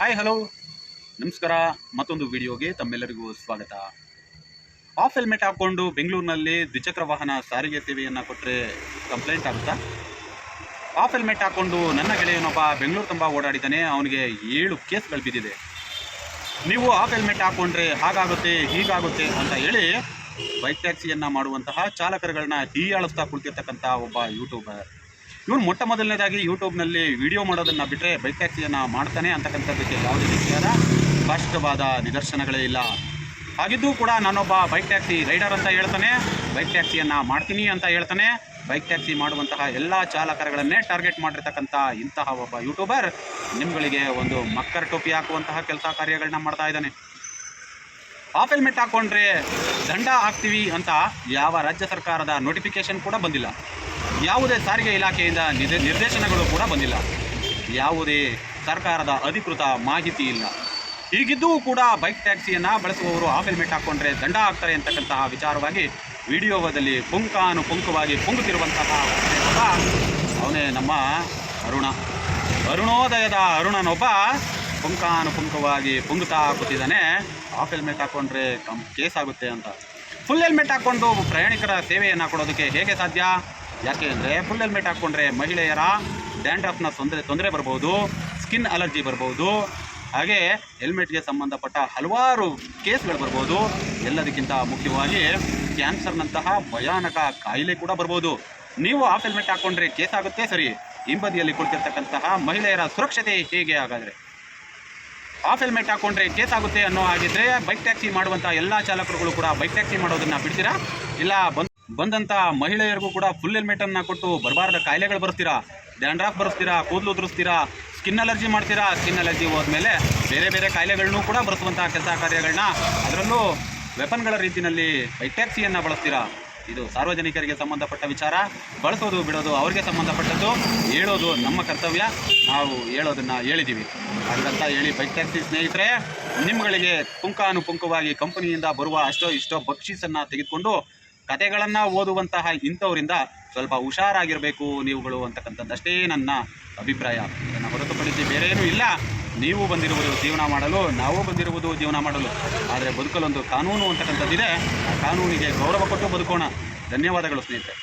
Hi hello ನಮಸ್ಕಾರ. ಮತ್ತೊಂದು ವಿಡಿಯೋಗೆ ತಮ್ಮೆಲ್ಲರಿಗೂ ಸ್ವಾಗತ. ಆಫ್ ಹೆಲ್ಮೆಟ್ ಹಾಕ್ಕೊಂಡು ಬೆಂಗಳೂರಿನಲ್ಲಿ ದ್ವಿಚಕ್ರ ವಾಹನ ಸಾರಿಗೆ ಸೇವೆಯನ್ನು ಕೊಟ್ಟರೆ ಕಂಪ್ಲೇಂಟ್ ಆಗುತ್ತಾ? ಆಫ್ ಹೆಲ್ಮೆಟ್ ಹಾಕ್ಕೊಂಡು ನನ್ನ ಗೆಳೆಯನೊಬ್ಬ ಬೆಂಗಳೂರು ತುಂಬ ಓಡಾಡಿದ್ದಾನೆ. ಅವನಿಗೆ 7 ಕೇಸ್ಗಳು ಬಿದ್ದಿದೆ. ನೀವು ಆಫ್ ಹೆಲ್ಮೆಟ್ ಹಾಕ್ಕೊಂಡ್ರೆ ಹಾಗಾಗುತ್ತೆ ಹೀಗಾಗುತ್ತೆ ಅಂತ ಹೇಳಿ ಬೈಕ್ ಟ್ಯಾಕ್ಸಿಯನ್ನು ಮಾಡುವಂತಹ ಚಾಲಕರುಗಳನ್ನ ಹೀಯಾಳಿಸ್ತಾ ಕುಳಿತಿರ್ತಕ್ಕಂಥ ಒಬ್ಬ ಯೂಟ್ಯೂಬರ್. ಇವನು ಮೊಟ್ಟ ಮೊದಲನೇದಾಗಿ ಯೂಟ್ಯೂಬ್ನಲ್ಲಿ ವಿಡಿಯೋ ಮಾಡೋದನ್ನು ಬಿಟ್ಟರೆ ಬೈಕ್ ಟ್ಯಾಕ್ಸಿಯನ್ನು ಮಾಡ್ತಾನೆ ಅಂತಕ್ಕಂಥದ್ದಕ್ಕೆ ಯಾವುದೇ ರೀತಿಯಾದ ಸ್ಪಷ್ಟವಾದ ನಿದರ್ಶನಗಳೇ ಇಲ್ಲ. ಹಾಗಿದ್ದೂ ಕೂಡ ನಾನೊಬ್ಬ ಬೈಕ್ ಟ್ಯಾಕ್ಸಿ ರೈಡರ್ ಅಂತ ಹೇಳ್ತಾನೆ, ಬೈಕ್ ಟ್ಯಾಕ್ಸಿಯನ್ನು ಮಾಡ್ತೀನಿ ಅಂತ ಹೇಳ್ತಾನೆ. ಬೈಕ್ ಟ್ಯಾಕ್ಸಿ ಮಾಡುವಂತಹ ಎಲ್ಲ ಚಾಲಕರುಗಳನ್ನೇ ಟಾರ್ಗೆಟ್ ಮಾಡಿರ್ತಕ್ಕಂಥ ಇಂತಹ ಒಬ್ಬ ಯೂಟ್ಯೂಬರ್ ನಿಮ್ಗಳಿಗೆ ಒಂದು ಮಕ್ಕರ್ ಟೋಪಿ ಹಾಕುವಂತಹ ಕೆಲಸ ಕಾರ್ಯಗಳನ್ನ ಮಾಡ್ತಾ ಇದ್ದಾನೆ. ಆಫ್ ಹೆಲ್ಮೆಟ್ ಹಾಕ್ಕೊಂಡ್ರೆ ದಂಡ ಹಾಕ್ತೀವಿ ಅಂತ ಯಾವ ರಾಜ್ಯ ಸರ್ಕಾರದ ನೋಟಿಫಿಕೇಶನ್ ಕೂಡ ಬಂದಿಲ್ಲ. ಯಾವುದೇ ಸಾರಿಗೆ ಇಲಾಖೆಯಿಂದ ನಿರ್ದೇಶನಗಳು ಕೂಡ ಬಂದಿಲ್ಲ. ಯಾವುದೇ ಸರ್ಕಾರದ ಅಧಿಕೃತ ಮಾಹಿತಿ ಇಲ್ಲ. ಹೀಗಿದ್ದೂ ಕೂಡ ಬೈಕ್ ಟ್ಯಾಕ್ಸಿಯನ್ನು ಬಳಸುವವರು ಆಫ್ ಹೆಲ್ಮೆಟ್ ಹಾಕ್ಕೊಂಡ್ರೆ ದಂಡ ಹಾಕ್ತಾರೆ ಅಂತಕ್ಕಂತಹ ವಿಚಾರವಾಗಿ ವಿಡಿಯೋದಲ್ಲಿ ಪುಂಖವಾಗಿ ಪುಂಗುತ್ತಿರುವಂತಹ ಅವನೇ ನಮ್ಮ ಅರುಣೋದಯದ ಅರುಣನೊಬ್ಬ ಪುಂಖವಾಗಿ ಪುಂಗುತ್ತಾ ಕೂತಿದ್ದಾನೆ. ಆಫ್ ಹೆಲ್ಮೆಟ್ ಹಾಕ್ಕೊಂಡ್ರೆ ಕೇಸ್ ಆಗುತ್ತೆ ಅಂತ. ಫುಲ್ ಹೆಲ್ಮೆಟ್ ಹಾಕ್ಕೊಂಡು ಪ್ರಯಾಣಿಕರ ಸೇವೆಯನ್ನು ಕೊಡೋದಕ್ಕೆ ಹೇಗೆ ಸಾಧ್ಯ? ಯಾಕೆ ಅಂದರೆ ಫುಲ್ ಹೆಲ್ಮೆಟ್ ಹಾಕ್ಕೊಂಡ್ರೆ ಮಹಿಳೆಯರ ಡ್ಯಾಂಡ್ರಫ್ನ ತೊಂದರೆ ಬರ್ಬೋದು, ಸ್ಕಿನ್ ಅಲರ್ಜಿ ಬರ್ಬೋದು, ಹಾಗೆ ಹೆಲ್ಮೆಟ್ಗೆ ಸಂಬಂಧಪಟ್ಟ ಹಲವಾರು ಕೇಸ್ಗಳು ಬರ್ಬೋದು. ಎಲ್ಲದಕ್ಕಿಂತ ಮುಖ್ಯವಾಗಿ ಕ್ಯಾನ್ಸರ್ನಂತಹ ಭಯಾನಕ ಕಾಯಿಲೆ ಕೂಡ ಬರ್ಬೋದು. ನೀವು ಆಫ್ ಹೆಲ್ಮೆಟ್ ಹಾಕ್ಕೊಂಡ್ರೆ ಕೇಸ್ ಆಗುತ್ತೆ ಸರಿ, ಹಿಂಬದಿಯಲ್ಲಿ ಕುಳಿತಿರ್ತಕ್ಕಂತಹ ಮಹಿಳೆಯರ ಸುರಕ್ಷತೆ ಹೇಗೆ? ಹಾಗಾದರೆ ಆಫ್ ಹೆಲ್ಮೆಟ್ ಹಾಕ್ಕೊಂಡ್ರೆ ಕೇಸ್ ಆಗುತ್ತೆ ಅನ್ನೋ ಹಾಗಿದ್ರೆ ಬೈಕ್ ಟ್ಯಾಕ್ಸಿ ಮಾಡುವಂಥ ಎಲ್ಲ ಚಾಲಕರುಗಳು ಕೂಡ ಬೈಕ್ ಟ್ಯಾಕ್ಸಿ ಮಾಡೋದನ್ನು ಬಿಡ್ತೀರಾ? ಇಲ್ಲ ಬಂದಂಥ ಮಹಿಳೆಯರಿಗೂ ಕೂಡ ಫುಲ್ ಹೆಲ್ಮೆಟನ್ನು ಕೊಟ್ಟು ಬರಬಾರ್ದ ಕಾಯಿಲೆಗಳು ಬರ್ತೀರಾ? ಡ್ಯಾಂಡ್ರಾಫ್ ಬರೆಸ್ತೀರಾ, ಕೂದಲು ಉದುರಿಸ್ತೀರಾ, ಸ್ಕಿನ್ ಅಲರ್ಜಿ ಮಾಡ್ತೀರಾ. ಸ್ಕಿನ್ ಅಲರ್ಜಿ ಹೋದ್ಮೇಲೆ ಬೇರೆ ಬೇರೆ ಕಾಯಿಲೆಗಳನ್ನೂ ಕೂಡ ಬರೆಸುವಂಥ ಕೆಲಸ ಕಾರ್ಯಗಳನ್ನ, ಅದರಲ್ಲೂ ವೆಪನ್ಗಳ ರೀತಿಯಲ್ಲಿ ಬೈಕ್ ಟ್ಯಾಕ್ಸಿಯನ್ನು ಬಳಸ್ತೀರಾ. ಇದು ಸಾರ್ವಜನಿಕರಿಗೆ ಸಂಬಂಧಪಟ್ಟ ವಿಚಾರ. ಬಳಸೋದು ಬಿಡೋದು ಅವ್ರಿಗೆ ಸಂಬಂಧಪಟ್ಟದ್ದು. ಹೇಳೋದು ನಮ್ಮ ಕರ್ತವ್ಯ. ನಾವು ಹೇಳೋದನ್ನು ಹೇಳಿದ್ದೀವಿ. ಹಾಗಂತ ಹೇಳಿ ಬೈಕ್ ಟ್ಯಾಕ್ಸಿ ಸ್ನೇಹಿತರೆ, ನಿಮ್ಮಗಳಿಗೆ ಪುಂಖವಾಗಿ ಕಂಪನಿಯಿಂದ ಬರುವ ಅಷ್ಟೋ ಇಷ್ಟೋ ಬಕ್ಷೀಸನ್ನು ತೆಗೆದುಕೊಂಡು ಕತೆಗಳನ್ನು ಓದುವಂತಹ ಇಂಥವರಿಂದ ಸ್ವಲ್ಪ ಹುಷಾರಾಗಿರಬೇಕು ನೀವುಗಳು ಅಂತಕ್ಕಂಥದ್ದಷ್ಟೇ ನನ್ನ ಅಭಿಪ್ರಾಯ. ಇದನ್ನು ಹೊರತುಪಡಿಸಿ ಬೇರೆ ಏನೂ ಇಲ್ಲ. ನೀವು ಬಂದಿರುವುದು ಜೀವನ ಮಾಡಲು, ನಾವು ಬಂದಿರುವುದು ಜೀವನ ಮಾಡಲು. ಆದರೆ ಬದುಕಲೊಂದು ಕಾನೂನು ಅಂತಕ್ಕಂಥದ್ದಿದೆ. ಆ ಕಾನೂನಿಗೆ ಗೌರವ ಕೊಟ್ಟು ಬದುಕೋಣ. ಧನ್ಯವಾದಗಳು ಸ್ನೇಹಿತರೆ.